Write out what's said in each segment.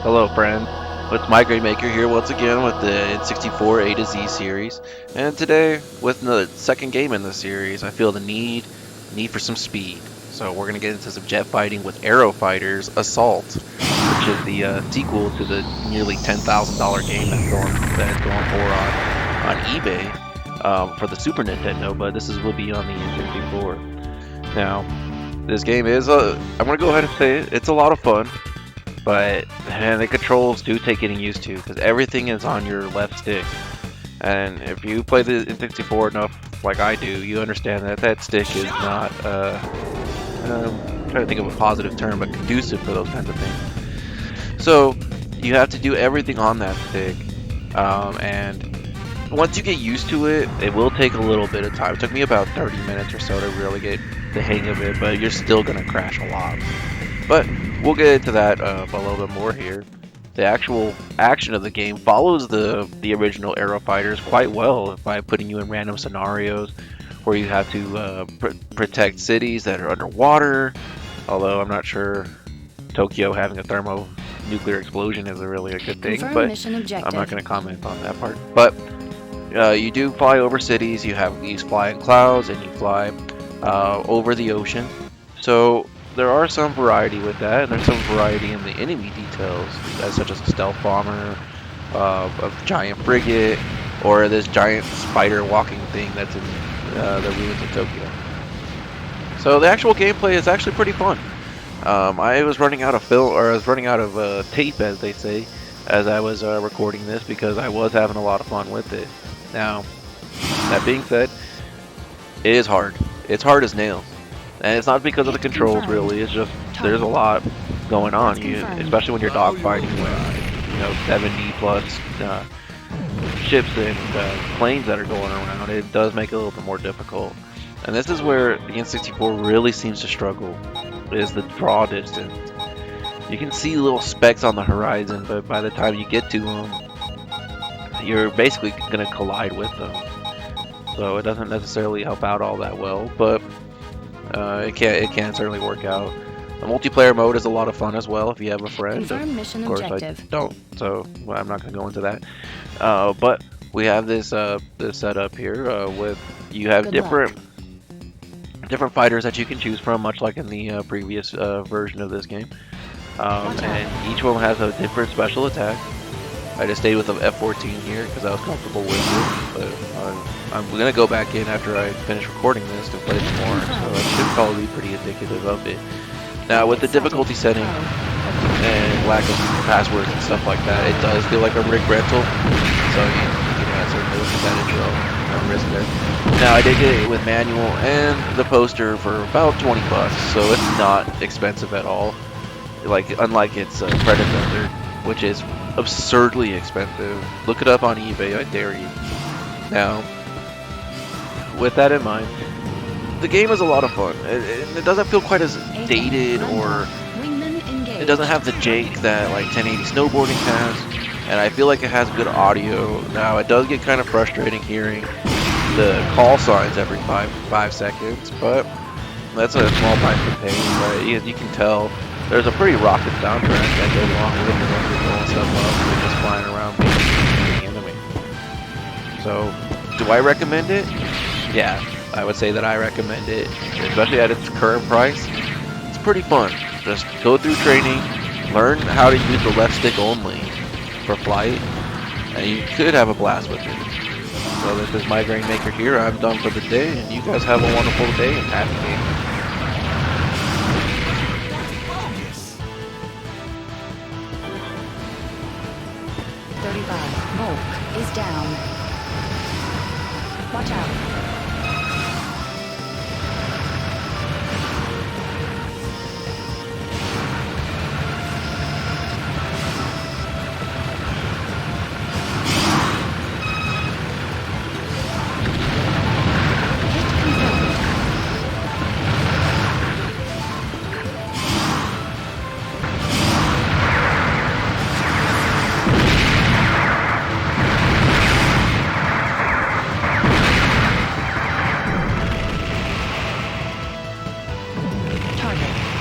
Hello, friend. It's Migraine Maker here once again with the N64 A to Z series, and today with the second game in the series, I feel the need for some speed. So we're gonna get into some jet fighting with AeroFighters Assault, which is the sequel to the nearly $10,000 game that's going for on eBay for the Super Nintendo, but this will be on the N64. Now, this game is I'm gonna go ahead and say it's a lot of fun. But man, the controls do take getting used to because everything is on your left stick. And if you play the N64 enough, like I do, you understand that that stick is not, trying to think of a positive term, but conducive for those kinds of things. So you have to do everything on that stick. And once you get used to it, it will take a little bit of time. It took me about 30 minutes or so to really get the hang of it, but you're still going to crash a lot. But we'll get into that a little bit more here. The actual action of the game follows the original Aero Fighters quite well by putting you in random scenarios where you have to protect cities that are underwater. Although I'm not sure Tokyo having a thermonuclear explosion is really a good thing, Confirm but mission objective. I'm not going to comment on that part. But you do fly over cities. You fly in clouds and you fly over the ocean. So there are some variety with that, and there's some variety in the enemy details, such as a stealth bomber, a giant frigate, or this giant spider walking thing that's in the ruins of Tokyo. So the actual gameplay is actually pretty fun. I was running out of film, or I was running out of tape, as they say, as I was recording this because I was having a lot of fun with it. Now, that being said, it is hard. It's hard as nails. And it's not because of the controls, really. It's just there's a lot going on, especially when you're dogfighting with 70 plus ships and planes that are going around. It does make it a little bit more difficult. And this is where the N64 really seems to struggle, is the draw distance. You can see little specks on the horizon, but by the time you get to them, you're basically going to collide with them. So it doesn't necessarily help out all that well, but it can certainly work out. The multiplayer mode is a lot of fun as well if you have a friend. Confirm mission Of course, objective. I don't, so I'm not going to go into that. But we have this setup here with you have Good different fighters that you can choose from, much like in the previous version of this game. And each one has a different special attack. I just stayed with the F-14 here because I was comfortable with it, but I'm going to go back in after I finish recording this to play some more, so it should probably be pretty indicative of it. Now, with the difficulty setting and lack of passwords and stuff like that, it does feel like a rig rental, so you can certainly look at that intro and risk there. Now, I did get it with manual and the poster for about 20 bucks, so it's not expensive at all, unlike its predecessor, which is absurdly expensive. Look it up on eBay, I dare you. Now, with that in mind, the game is a lot of fun. It doesn't feel quite as dated, or it doesn't have the jank that like 1080 snowboarding has, and I feel like it has good audio. Now, it does get kind of frustrating hearing the call signs every five seconds, but that's a small price to pay. But you can tell there's a pretty rocking soundtrack that goes along with it when you're blowing stuff up and just flying around being enemy. So, do I recommend it? Yeah, I would say that I recommend it, especially at its current price. It's pretty fun. Just go through training, learn how to use the left stick only for flight, and you could have a blast with it. So this is Migraine Maker here. I'm done for the day, and you guys have a wonderful day and happy gaming. 35. Volk is down. Watch out.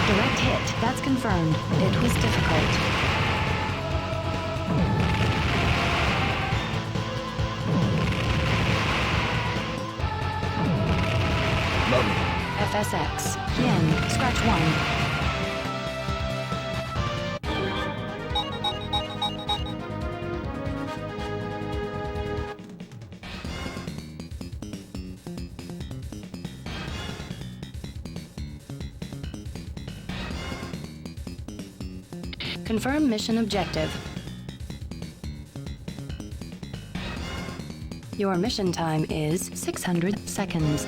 Direct hit. That's confirmed. It was difficult. SX. Yin. Scratch 1. Confirm mission objective. Your mission time is 600 seconds.